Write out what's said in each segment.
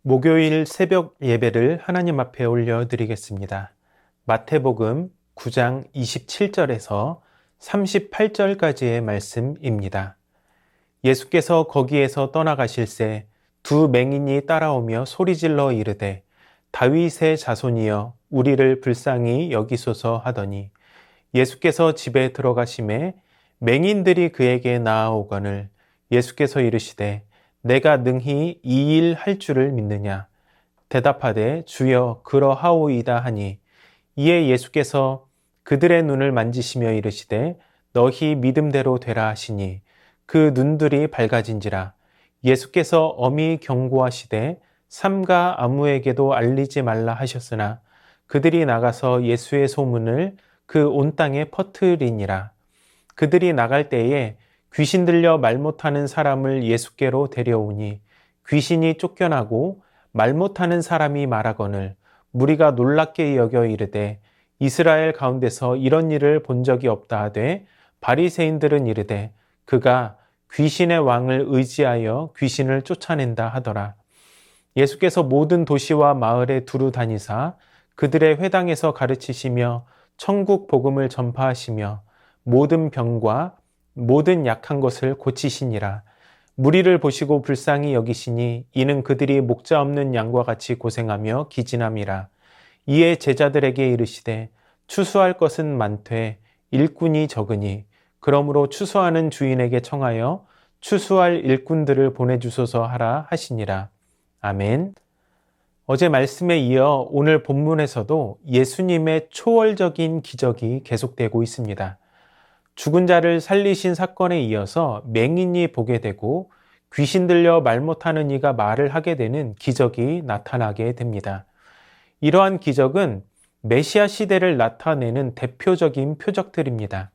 목요일 새벽 예배를 하나님 앞에 올려드리겠습니다. 마태복음 9장 27절에서 38절까지의 말씀입니다. 예수께서 거기에서 떠나가실새 두 맹인이 따라오며 소리질러 이르되 다윗의 자손이여 우리를 불쌍히 여기소서 하더니 예수께서 집에 들어가심에 맹인들이 그에게 나아오거늘 예수께서 이르시되 내가 능히 이 일 할 줄을 믿느냐? 대답하되 주여 그러하오이다 하니 이에 예수께서 그들의 눈을 만지시며 이르시되 너희 믿음대로 되라 하시니 그 눈들이 밝아진지라. 예수께서 엄히 경고하시되 삼가 아무에게도 알리지 말라 하셨으나 그들이 나가서 예수의 소문을 그 온 땅에 퍼뜨리니라. 그들이 나갈 때에 귀신 들려 말 못하는 사람을 예수께로 데려오니 귀신이 쫓겨나고 말 못하는 사람이 말하거늘 무리가 놀랍게 여겨 이르되 이스라엘 가운데서 이런 일을 본 적이 없다 하되 바리새인들은 이르되 그가 귀신의 왕을 의지하여 귀신을 쫓아낸다 하더라. 예수께서 모든 도시와 마을에 두루 다니사 그들의 회당에서 가르치시며 천국 복음을 전파하시며 모든 병과 모든 약한 것을 고치시니라. 무리를 보시고 불쌍히 여기시니 이는 그들이 목자 없는 양과 같이 고생하며 기진함이라. 이에 제자들에게 이르시되 추수할 것은 많되 일꾼이 적으니 그러므로 추수하는 주인에게 청하여 추수할 일꾼들을 보내주소서 하라 하시니라. 아멘. 어제 말씀에 이어 오늘 본문에서도 예수님의 초월적인 기적이 계속되고 있습니다. 죽은 자를 살리신 사건에 이어서 맹인이 보게 되고 귀신 들려 말 못하는 이가 말을 하게 되는 기적이 나타나게 됩니다. 이러한 기적은 메시아 시대를 나타내는 대표적인 표적들입니다.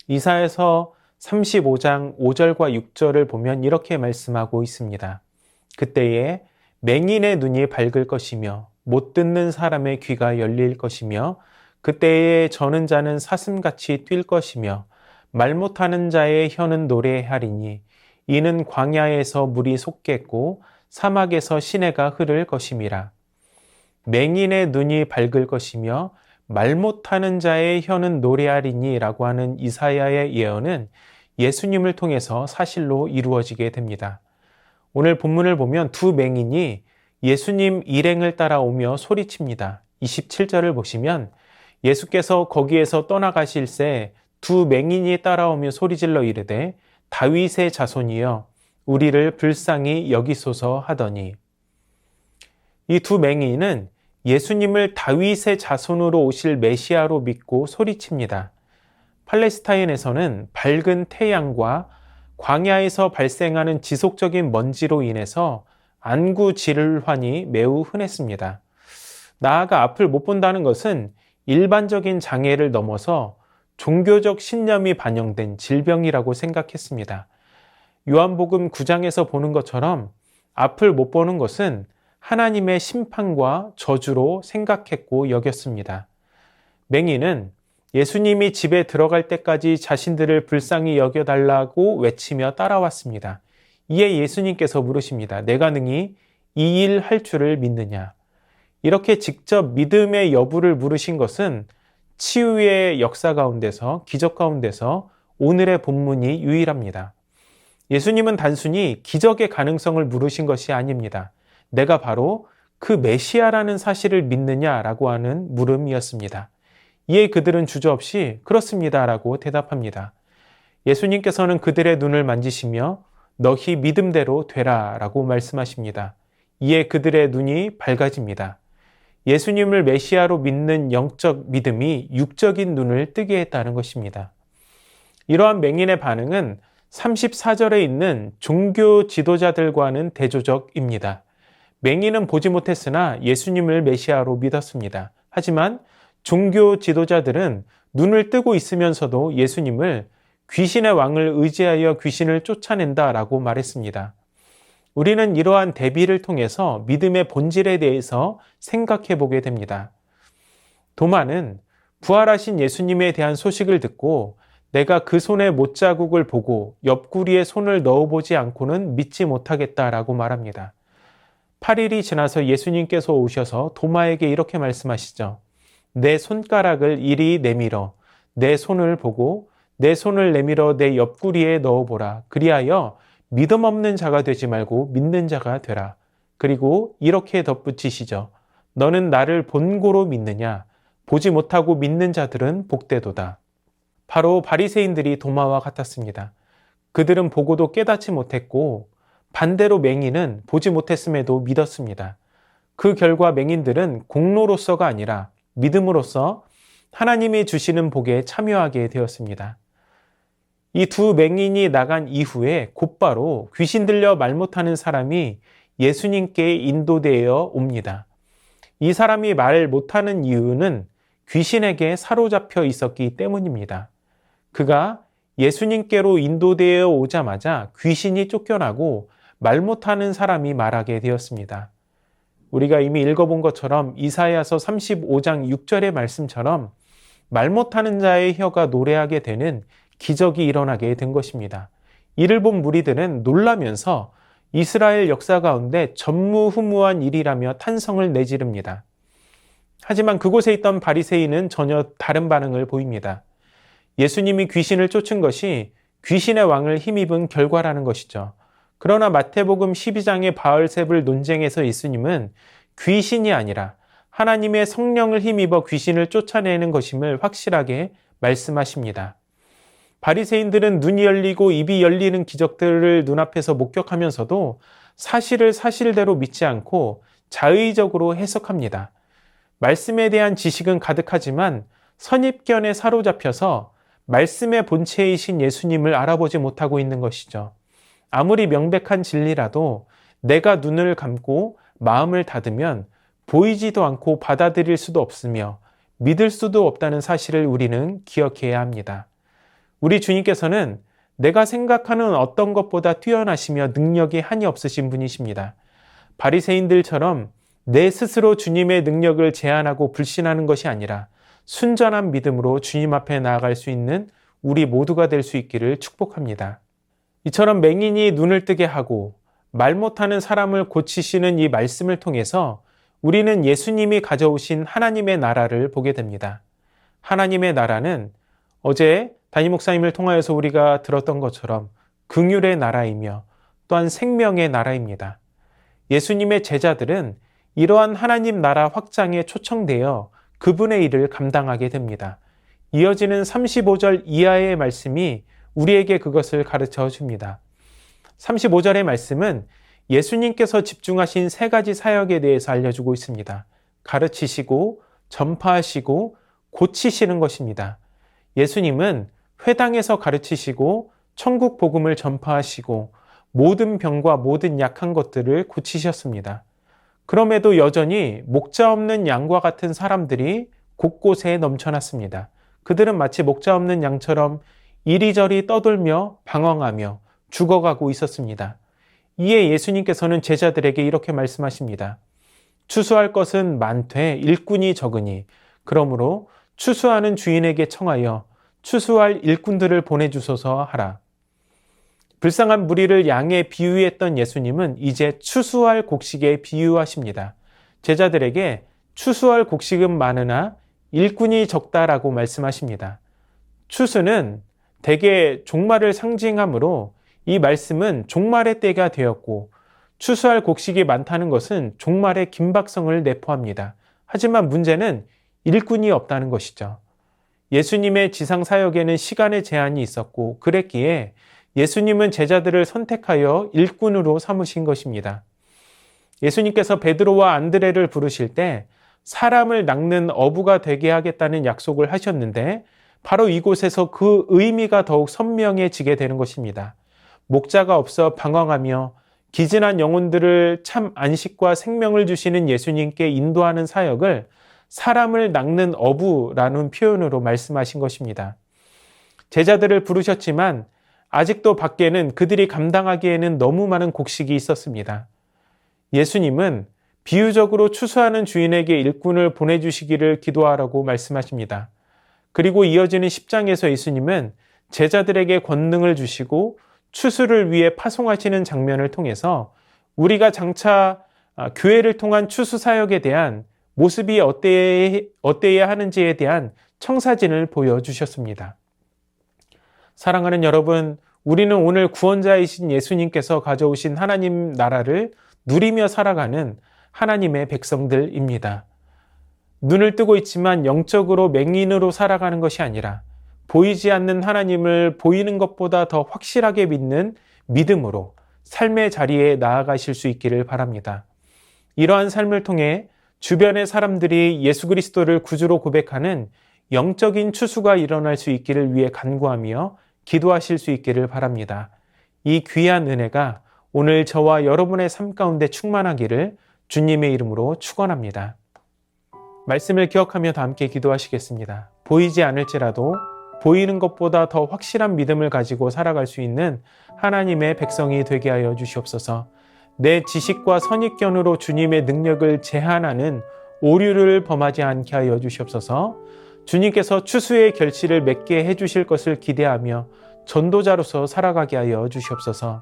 이사야서 35장 5절과 6절을 보면 이렇게 말씀하고 있습니다. 그때에 맹인의 눈이 밝을 것이며 못 듣는 사람의 귀가 열릴 것이며 그때에 저는 자는 사슴같이 뛸 것이며 말 못하는 자의 혀는 노래하리니 이는 광야에서 물이 솟겠고 사막에서 시내가 흐를 것임이라. 맹인의 눈이 밝을 것이며 말 못하는 자의 혀는 노래하리니 라고 하는 이사야의 예언은 예수님을 통해서 사실로 이루어지게 됩니다. 오늘 본문을 보면 두 맹인이 예수님 일행을 따라오며 소리칩니다. 27절을 보시면 예수께서 거기에서 떠나가실새 두 맹인이 따라오며 소리질러 이르되 다윗의 자손이여 우리를 불쌍히 여기소서 하더니 이 두 맹인은 예수님을 다윗의 자손으로 오실 메시아로 믿고 소리칩니다. 팔레스타인에서는 밝은 태양과 광야에서 발생하는 지속적인 먼지로 인해서 안구 질환이 매우 흔했습니다. 나아가 앞을 못 본다는 것은 일반적인 장애를 넘어서 종교적 신념이 반영된 질병이라고 생각했습니다. 요한복음 9장에서 보는 것처럼 앞을 못 보는 것은 하나님의 심판과 저주로 생각했고 여겼습니다. 맹인은 예수님이 집에 들어갈 때까지 자신들을 불쌍히 여겨달라고 외치며 따라왔습니다. 이에 예수님께서 물으십니다. 내가 능히 이 일 할 줄을 믿느냐? 이렇게 직접 믿음의 여부를 물으신 것은 치유의 역사 가운데서, 기적 가운데서 오늘의 본문이 유일합니다. 예수님은 단순히 기적의 가능성을 물으신 것이 아닙니다. 내가 바로 그 메시아라는 사실을 믿느냐라고 하는 물음이었습니다. 이에 그들은 주저없이 그렇습니다라고 대답합니다. 예수님께서는 그들의 눈을 만지시며 너희 믿음대로 되라라고 말씀하십니다. 이에 그들의 눈이 밝아집니다. 예수님을 메시아로 믿는 영적 믿음이 육적인 눈을 뜨게 했다는 것입니다. 이러한 맹인의 반응은 34절에 있는 종교 지도자들과는 대조적입니다. 맹인은 보지 못했으나 예수님을 메시아로 믿었습니다. 하지만 종교 지도자들은 눈을 뜨고 있으면서도 예수님을 귀신의 왕을 의지하여 귀신을 쫓아낸다라고 말했습니다. 우리는 이러한 대비를 통해서 믿음의 본질에 대해서 생각해 보게 됩니다. 도마는 부활하신 예수님에 대한 소식을 듣고 내가 그 손의 못자국을 보고 옆구리에 손을 넣어보지 않고는 믿지 못하겠다라고 말합니다. 8일이 지나서 예수님께서 오셔서 도마에게 이렇게 말씀하시죠. 내 손가락을 이리 내밀어 내 손을 보고 내 손을 내밀어 내 옆구리에 넣어보라. 그리하여 믿음 없는 자가 되지 말고 믿는 자가 되라. 그리고 이렇게 덧붙이시죠. 너는 나를 본고로 믿느냐? 보지 못하고 믿는 자들은 복되도다. 바로 바리새인들이 도마와 같았습니다. 그들은 보고도 깨닫지 못했고 반대로 맹인은 보지 못했음에도 믿었습니다. 그 결과 맹인들은 공로로서가 아니라 믿음으로써 하나님이 주시는 복에 참여하게 되었습니다. 이 두 맹인이 나간 이후에 곧바로 귀신 들려 말 못하는 사람이 예수님께 인도되어 옵니다. 이 사람이 말 못하는 이유는 귀신에게 사로잡혀 있었기 때문입니다. 그가 예수님께로 인도되어 오자마자 귀신이 쫓겨나고 말 못하는 사람이 말하게 되었습니다. 우리가 이미 읽어본 것처럼 이사야서 35장 6절의 말씀처럼 말 못하는 자의 혀가 노래하게 되는 기적이 일어나게 된 것입니다. 이를 본 무리들은 놀라면서 이스라엘 역사 가운데 전무후무한 일이라며 탄성을 내지릅니다. 하지만 그곳에 있던 바리새인은 전혀 다른 반응을 보입니다. 예수님이 귀신을 쫓은 것이 귀신의 왕을 힘입은 결과라는 것이죠. 그러나 마태복음 12장의 바알셉을 논쟁에서 예수님은 귀신이 아니라 하나님의 성령을 힘입어 귀신을 쫓아내는 것임을 확실하게 말씀하십니다. 바리새인들은 눈이 열리고 입이 열리는 기적들을 눈앞에서 목격하면서도 사실을 사실대로 믿지 않고 자의적으로 해석합니다. 말씀에 대한 지식은 가득하지만 선입견에 사로잡혀서 말씀의 본체이신 예수님을 알아보지 못하고 있는 것이죠. 아무리 명백한 진리라도 내가 눈을 감고 마음을 닫으면 보이지도 않고 받아들일 수도 없으며 믿을 수도 없다는 사실을 우리는 기억해야 합니다. 우리 주님께서는 내가 생각하는 어떤 것보다 뛰어나시며 능력이 한이 없으신 분이십니다. 바리새인들처럼 내 스스로 주님의 능력을 제한하고 불신하는 것이 아니라 순전한 믿음으로 주님 앞에 나아갈 수 있는 우리 모두가 될 수 있기를 축복합니다. 이처럼 맹인이 눈을 뜨게 하고 말 못하는 사람을 고치시는 이 말씀을 통해서 우리는 예수님이 가져오신 하나님의 나라를 보게 됩니다. 하나님의 나라는 어제 담임 목사님을 통하여서 우리가 들었던 것처럼 긍휼의 나라이며 또한 생명의 나라입니다. 예수님의 제자들은 이러한 하나님 나라 확장에 초청되어 그분의 일을 감당하게 됩니다. 이어지는 35절 이하의 말씀이 우리에게 그것을 가르쳐 줍니다. 35절의 말씀은 예수님께서 집중하신 세 가지 사역에 대해서 알려주고 있습니다. 가르치시고 전파하시고 고치시는 것입니다. 예수님은 회당에서 가르치시고 천국 복음을 전파하시고 모든 병과 모든 약한 것들을 고치셨습니다. 그럼에도 여전히 목자 없는 양과 같은 사람들이 곳곳에 넘쳐났습니다. 그들은 마치 목자 없는 양처럼 이리저리 떠돌며 방황하며 죽어가고 있었습니다. 이에 예수님께서는 제자들에게 이렇게 말씀하십니다. 추수할 것은 많되 일꾼이 적으니 그러므로 추수하는 주인에게 청하여 추수할 일꾼들을 보내주소서 하라. 불쌍한 무리를 양에 비유했던 예수님은 이제 추수할 곡식에 비유하십니다. 제자들에게 추수할 곡식은 많으나 일꾼이 적다라고 말씀하십니다. 추수는 대개 종말을 상징하므로 이 말씀은 종말의 때가 되었고 추수할 곡식이 많다는 것은 종말의 긴박성을 내포합니다. 하지만 문제는 일꾼이 없다는 것이죠. 예수님의 지상 사역에는 시간의 제한이 있었고 그랬기에 예수님은 제자들을 선택하여 일꾼으로 삼으신 것입니다. 예수님께서 베드로와 안드레를 부르실 때 사람을 낚는 어부가 되게 하겠다는 약속을 하셨는데 바로 이곳에서 그 의미가 더욱 선명해지게 되는 것입니다. 목자가 없어 방황하며 기진한 영혼들을 참 안식과 생명을 주시는 예수님께 인도하는 사역을 사람을 낚는 어부라는 표현으로 말씀하신 것입니다. 제자들을 부르셨지만 아직도 밖에는 그들이 감당하기에는 너무 많은 곡식이 있었습니다. 예수님은 비유적으로 추수하는 주인에게 일꾼을 보내주시기를 기도하라고 말씀하십니다. 그리고 이어지는 10장에서 예수님은 제자들에게 권능을 주시고 추수를 위해 파송하시는 장면을 통해서 우리가 장차 교회를 통한 추수 사역에 대한 모습이 어때야 하는지에 대한 청사진을 보여주셨습니다. 사랑하는 여러분, 우리는 오늘 구원자이신 예수님께서 가져오신 하나님 나라를 누리며 살아가는 하나님의 백성들입니다. 눈을 뜨고 있지만 영적으로 맹인으로 살아가는 것이 아니라 보이지 않는 하나님을 보이는 것보다 더 확실하게 믿는 믿음으로 삶의 자리에 나아가실 수 있기를 바랍니다. 이러한 삶을 통해 주변의 사람들이 예수 그리스도를 구주로 고백하는 영적인 추수가 일어날 수 있기를 위해 간구하며 기도하실 수 있기를 바랍니다. 이 귀한 은혜가 오늘 저와 여러분의 삶 가운데 충만하기를 주님의 이름으로 축원합니다. 말씀을 기억하며 다 함께 기도하시겠습니다. 보이지 않을지라도 보이는 것보다 더 확실한 믿음을 가지고 살아갈 수 있는 하나님의 백성이 되게 하여 주시옵소서. 내 지식과 선입견으로 주님의 능력을 제한하는 오류를 범하지 않게 하여 주시옵소서. 주님께서 추수의 결실을 맺게 해주실 것을 기대하며 전도자로서 살아가게 하여 주시옵소서.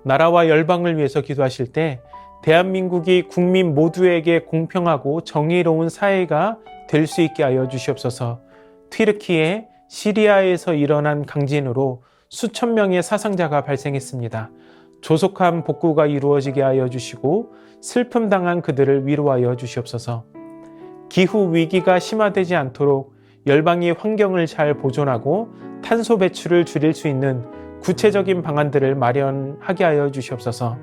나라와 열방을 위해서 기도하실 때 대한민국이 국민 모두에게 공평하고 정의로운 사회가 될 수 있게 하여 주시옵소서. 튀르키예, 시리아에서 일어난 강진으로 수천 명의 사상자가 발생했습니다. 조속한 복구가 이루어지게 하여 주시고 슬픔 당한 그들을 위로하여 주시옵소서. 기후 위기가 심화되지 않도록 열방이 환경을 잘 보존하고 탄소 배출을 줄일 수 있는 구체적인 방안들을 마련하게 하여 주시옵소서.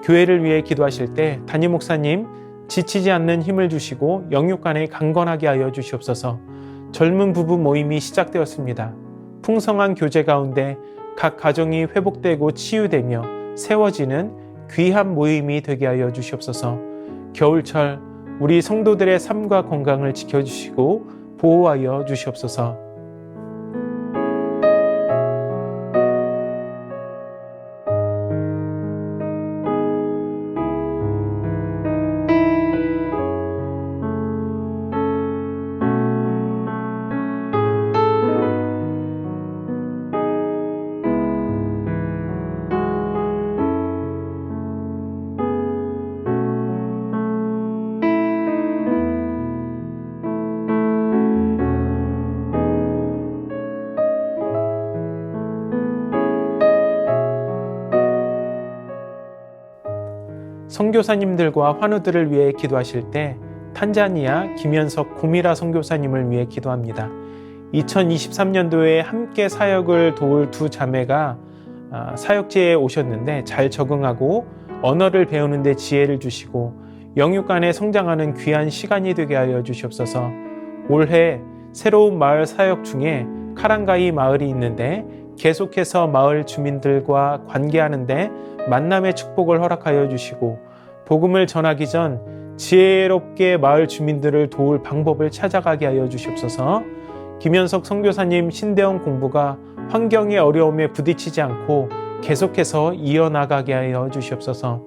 교회를 위해 기도하실 때 담임 목사님 지치지 않는 힘을 주시고 영육간에 강건하게 하여 주시옵소서. 젊은 부부 모임이 시작되었습니다. 풍성한 교제 가운데 각 가정이 회복되고 치유되며 세워지는 귀한 모임이 되게 하여 주시옵소서. 겨울철 우리 성도들의 삶과 건강을 지켜주시고 보호하여 주시옵소서. 선교사님들과 환우들을 위해 기도하실 때 탄자니아 김현석 구미라 선교사님을 위해 기도합니다. 2023년도에 함께 사역을 도울 두 자매가 사역지에 오셨는데 잘 적응하고 언어를 배우는 데 지혜를 주시고 영육간에 성장하는 귀한 시간이 되게 하여 주시옵소서. 올해 새로운 마을 사역 중에 카랑가이 마을이 있는데 계속해서 마을 주민들과 관계하는데 만남의 축복을 허락하여 주시고 복음을 전하기 전 지혜롭게 마을 주민들을 도울 방법을 찾아가게 하여 주시옵소서. 김현석 선교사님 신대원 공부가 환경의 어려움에 부딪히지 않고 계속해서 이어나가게 하여 주시옵소서.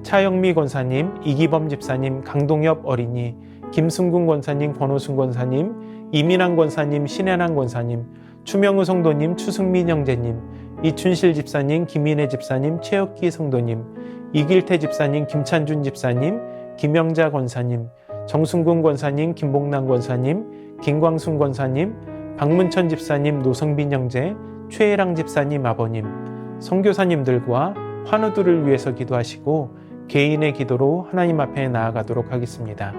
차영미 권사님, 이기범 집사님, 강동엽 어린이, 김승군 권사님, 권호순 권사님, 이민환 권사님, 신혜란 권사님, 추명우 성도님, 추승민 형제님, 이춘실 집사님, 김인혜 집사님, 최혁기 성도님, 이길태 집사님, 김찬준 집사님, 김영자 권사님, 정순군 권사님, 김복남 권사님, 김광순 권사님, 박문천 집사님, 노성빈 형제, 최혜랑 집사님 아버님, 선교사님들과 환우들을 위해서 기도하시고 개인의 기도로 하나님 앞에 나아가도록 하겠습니다.